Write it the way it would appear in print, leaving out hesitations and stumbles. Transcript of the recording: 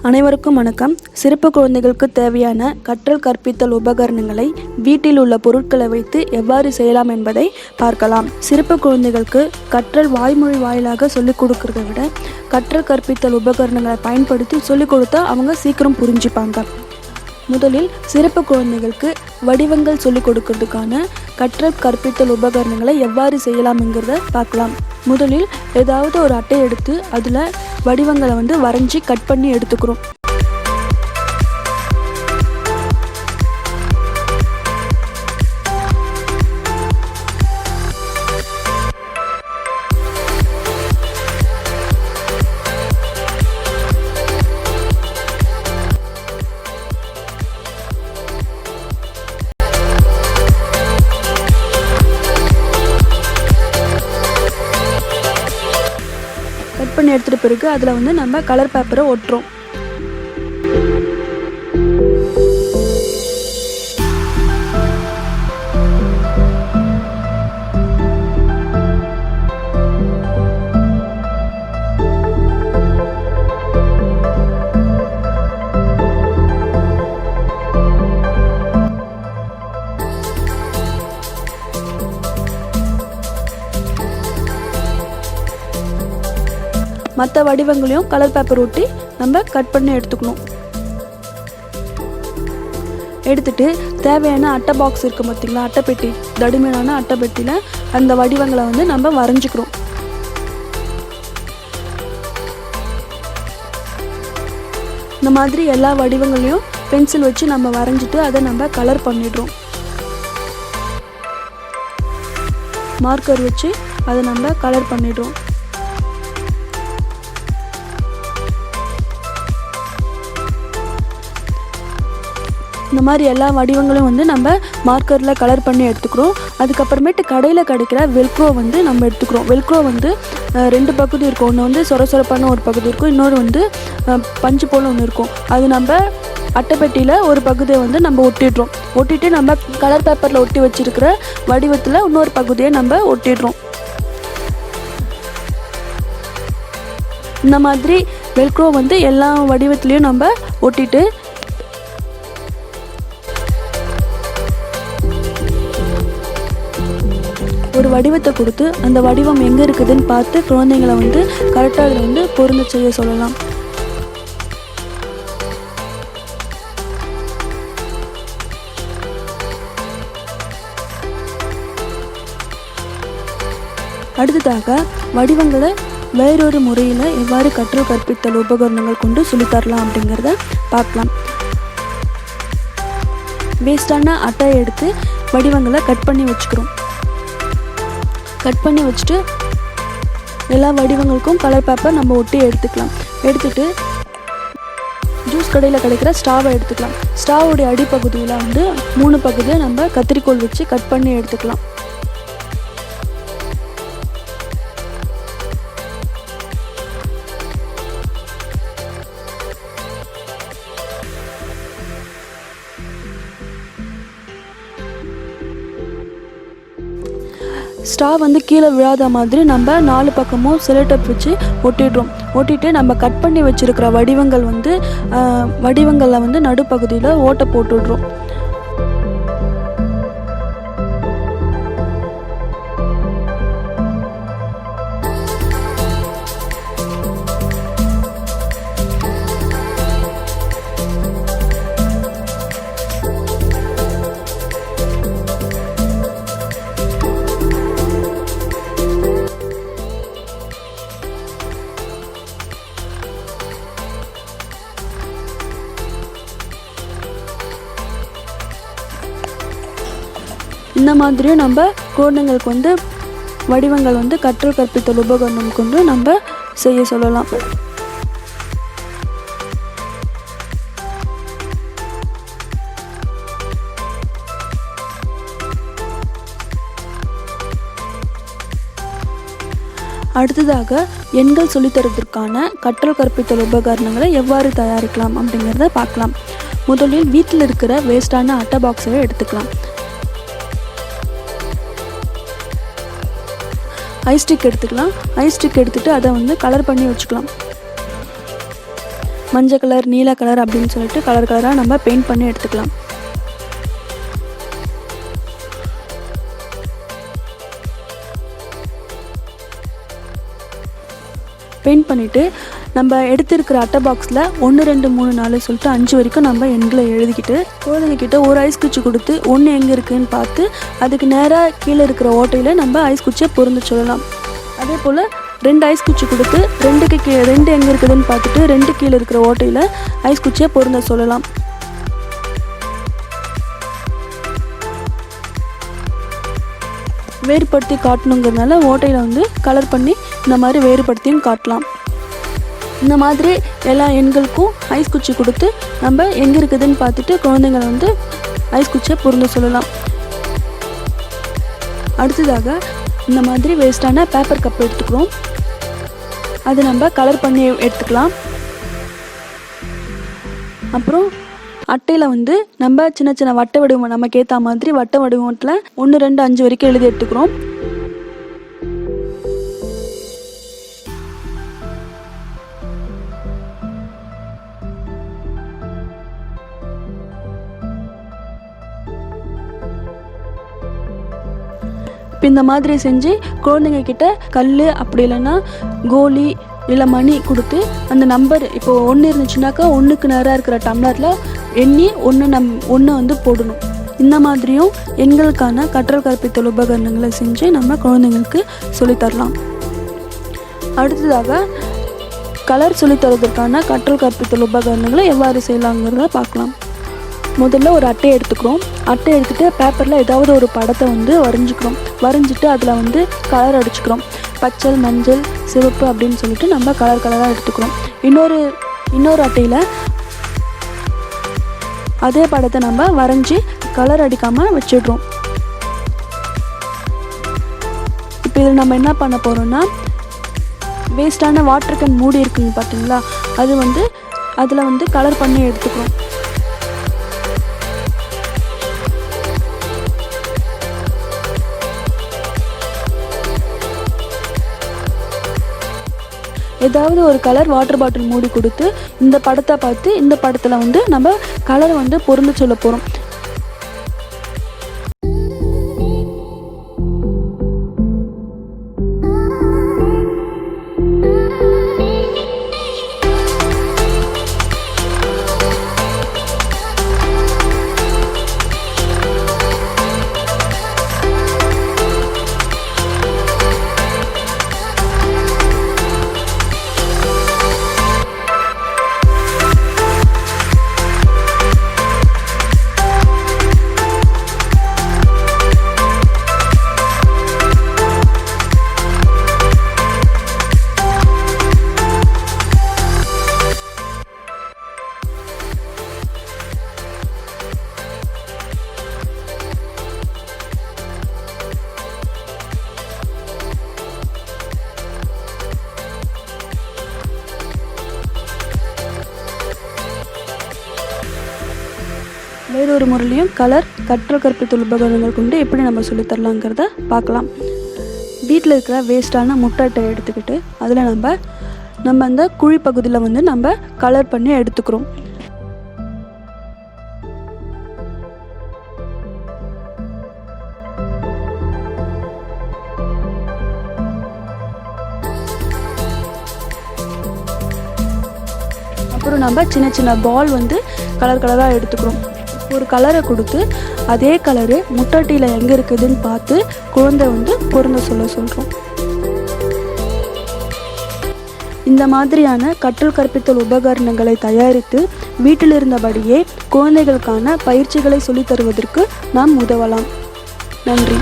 அனைவருக்கும் வணக்கம். சிறப்பு குழந்தைகளுக்கு தேவையான கற்றல் கற்பித்தல் உபகரணங்களை வீட்டில் உள்ள பொருட்களை வைத்து எவ்வாறு செய்யலாம் என்பதை பார்க்கலாம். சிறப்பு குழந்தைகளுக்கு கற்றல் வாய்மொழி வாயிலாக சொல்லிக் கொடுக்கறத விட கற்றல் கற்பித்தல் உபகரணங்களை பயன்படுத்தி சொல்லிக் கொடுத்தா அவங்க சீக்கிரம் புரிஞ்சுப்பாங்க. முதலில் சிறப்பு குழந்தைகளுக்கு வடிவங்கள் சொல்லிக் கொடுக்கறதுக்கான கற்றல் கற்பித்தல் உபகரணங்களை எவ்வாறு செய்யலாம்ங்கிறத பார்க்கலாம். முதலில் ஏதாவது ஒரு அட்டை எடுத்து அதில் வடிவங்களை வரைஞ்சி கட் பண்ணி எடுத்துக்கிறோம். கட் பண்ணி எடுத்துகிட்ட பிறகு அதில் நம்ம கலர் பேப்பரை ஒட்டுறோம். மற்ற வடிவங்களையும் கலர் பேப்பர் ஒட்டி நம்ம கட் பண்ணி எடுத்துக்கணும். எடுத்துட்டு தேவையான அட்டை பாக்ஸ் இருக்குது பார்த்தீங்களா, அட்டை பெட்டி, தடிமனான அட்டை பெட்டியில் அந்த வடிவங்களை நம்ம வரைஞ்சிக்கிறோம். இந்த மாதிரி எல்லா வடிவங்களையும் பென்சில் வச்சு நம்ம வரைஞ்சிட்டு அதை நம்ம கலர் பண்ணிடுறோம். மார்க்கர் வச்சு அதை நம்ம கலர் பண்ணிடுறோம். இந்த மாதிரி எல்லா வடிவங்களையும் நம்ம மார்க்கரில் கலர் பண்ணி எடுத்துக்கிறோம். அதுக்கப்புறமேட்டு கடையில் கிடைக்கிற வெல்க்ரோ நம்ம எடுத்துக்கிறோம். வெல்க்ரோ ரெண்டு பகுதி இருக்கும். ஒன்று சொரசொரப்பான ஒரு பகுதி இருக்கும், இன்னொரு பஞ்சு போல் ஒன்று இருக்கும். அது நம்ம அட்டைப்பெட்டியில் ஒரு பகுதியை நம்ம ஒட்டிடுறோம். ஒட்டிட்டு நம்ம கலர் பேப்பரில் ஒட்டி வச்சிருக்கிற வடிவத்தில் இன்னொரு பகுதியை நம்ம ஒட்டிடுறோம். இந்த மாதிரி வெல்க்ரோ எல்லா வடிவத்துலேயும் நம்ம ஒட்டிட்டு ஒரு வடிவத்தை கொடுத்து அந்த வடிவம் எங்கே இருக்குதுன்னு பார்த்து குழந்தைங்களை கரெக்டாக அதில் பொருந்த செய்ய சொல்லலாம். அடுத்ததாக வடிவங்களை வேறொரு முறையில் எவ்வாறு கற்றல் கற்பித்தல் உபகரணங்கள் கொண்டு சொல்லித்தரலாம் அப்படிங்கிறத பார்க்கலாம். வேஸ்டான அட்டையை எடுத்து வடிவங்களை கட் பண்ணி வச்சுக்கிறோம். கட் பண்ணி வச்சுட்டு எல்லா வடிவங்களுக்கும் கலர் பேப்பர் நம்ம ஒட்டி எடுத்துக்கலாம். எடுத்துட்டு ஜூஸ் கடையில் கிடைக்கிற ஸ்டாவை எடுத்துக்கலாம். ஸ்டாவோடைய அடிப்பகுதியில் 3 பகுதியை நம்ம கத்திரிக்கோல் வச்சு கட் பண்ணி எடுத்துக்கலாம். ஸ்டா கீழே விழாத மாதிரி நம்ம 4 பக்கமும் செலோடேப் வச்சு ஒட்டிடுறோம். ஒட்டிட்டு நம்ம கட் பண்ணி வச்சிருக்கிற வடிவங்களில் நடுப்பகுதியில் ஓட்டை போட்டுடுறோம். இந்த மாதிரியும் நம்ம குழந்தைங்களுக்கு வடிவங்கள் கற்றல் கற்பித்தல் உபகரணம் கொண்டு நம்ம செய்ய சொல்லலாம். அடுத்ததாக எண்கள் சொல்லித்தரத்திற்கான கற்றல் கற்பித்தல் உபகரணங்களை எவ்வாறு தயாரிக்கலாம் அப்படிங்கிறத பார்க்கலாம். முதலில் வீட்டில் இருக்கிற வேஸ்டான அட்டை பாக்ஸை எடுத்துக்கலாம். ஐஸ்டிக் எடுத்துக்கலாம். ஐஸ்டிக் எடுத்துகிட்டு அதை கலர் பண்ணி வச்சுக்கலாம். மஞ்சள் கலர், நீல கலர் அப்படின்னு சொல்லிட்டு கலர் கலராக நம்ம பெயிண்ட் பண்ணி எடுத்துக்கலாம். பெயிண்ட் பண்ணிவிட்டு நம்ம எடுத்திருக்கிற அட்டை பாக்ஸில் 1 2 3 4 சொல்லிட்டு 5 வரைக்கும் நம்ம எண்களை எழுதிக்கிட்டு குழந்தைங்கக்கிட்ட ஒரு ஐஸ் குச்சி கொடுத்து 1 எங்கே இருக்குதுன்னு பார்த்து அதுக்கு நேராக கீழே இருக்கிற ஓட்டையில் நம்ம ஐஸ் குச்சியை பொருந்து சொல்லலாம். அதே போல் 2 ஐஸ் குச்சி கொடுத்து 2 எங்கே இருக்குதுன்னு பார்த்துட்டு 2 கீழே இருக்கிற ஓட்டையில் ஐஸ் குச்சியை பொருந்த சொல்லலாம். வேறுபடுத்தி காட்டணுங்கிறதுனால ஓட்டையில் வந்து கலர் பண்ணி இந்த மாதிரி வேறுபடுத்தியும் காட்டலாம். இந்த மாதிரி எல்லா எண்களுக்கும் ஐஸ் குச்சி கொடுத்து நம்ம எங்கே இருக்குதுன்னு பார்த்துட்டு குழந்தைங்களை வந்து ஐஸ் குச்சியை பொருந்த சொல்லலாம். அடுத்ததாக இந்த மாதிரி வேஸ்டான பேப்பர் கப் எடுத்துக்கிறோம். அது நம்ம கலர் பண்ணி எடுத்துக்கலாம். அப்புறம் அட்டையில் வந்து நம்ம சின்ன சின்ன வட்ட வடிவம் நமக்கு ஏற்ற மாதிரி வட்ட வடிவத்தில் 1 2 5 வரைக்கும் எழுதி எடுத்துக்கிறோம். இப்போ இந்த மாதிரி செஞ்சு குழந்தைங்க கிட்ட கல் அப்படி இல்லைன்னா கோலி இல்லை மணி கொடுத்து அந்த நம்பர் இப்போ 1 இருந்துச்சுனாக்கா 1க்கு நேராக இருக்கிற டம்ளரில் எண்ணி 1 வந்து போடணும். இந்த மாதிரியும் எண்களுக்கான கற்றல் கற்பித்தல் உபகரணங்களை செஞ்சு நம்ம குழந்தைங்களுக்கு சொல்லித்தரலாம். அடுத்ததாக கலர் சொல்லித்தரதற்கான கற்றல் கற்பித்தல் உபகரணங்களை எவ்வாறு செய்யலாங்கிறத பார்க்கலாம். முதல்ல ஒரு அட்டையை எடுத்துக்கிறோம். அட்டை எடுத்துகிட்டு பேப்பரில் ஏதாவது ஒரு படத்தை வந்து வரைஞ்சிட்டு அதில் வந்து கலர் அடிச்சுக்கிறோம். பச்சை, மஞ்சள், சிவப்பு அப்படின்னு சொல்லிட்டு நம்ம கலர் கலராக எடுத்துக்கிறோம். இன்னொரு அட்டையில் அதே படத்தை நம்ம வரைஞ்சி கலர் அடிக்காமல் வச்சிடுறோம். இப்போ இதில் நம்ம என்ன பண்ண போகிறோம்னா வேஸ்டான வாட்டர் கேன் மூடி இருக்குங்க பார்த்தீங்களா, அது வந்து அதில் வந்து கலர் பண்ணி எடுத்துக்கிறோம். ஏதாவது ஒரு கலர் வாட்டர் பாட்டில் மூடி கொடுத்து இந்த படத்தை பார்த்து இந்த படத்தில் வந்து நம்ம கலரை வந்து பொருந்த சொல்ல போகிறோம். வேறொரு முறையிலையும் கற்றல் கற்பித்தல் உபகரணங்கள் கொண்டு எப்படி நம்ம சொல்லித்தரலாங்கிறத பார்க்கலாம். வீட்டில் இருக்கிற வேஸ்டான முட்டை அட்டையை எடுத்துக்கிட்டு அதில் நம்ம அந்த குழி பகுதியில் வந்து நம்ம கலர் பண்ணி எடுத்துக்கிறோம். அப்புறம் நம்ம சின்ன சின்ன பால் வந்து கலர் கலராக எடுத்துக்கிறோம். ஒரு கலரை கொடுத்து அதே கலரு முட்டாட்டியில் எங்கே இருக்குதுன்னு பார்த்து குழந்தை வந்து பொருந்த சொல்கிறோம். இந்த மாதிரியான கற்றல் கற்பித்தல் உபகரணங்களை தயாரித்து வீட்டில் இருந்தபடியே குழந்தைகளுக்கான பயிற்சிகளை சொல்லித் தருவதற்கு நாம் உதவலாம். நன்றி.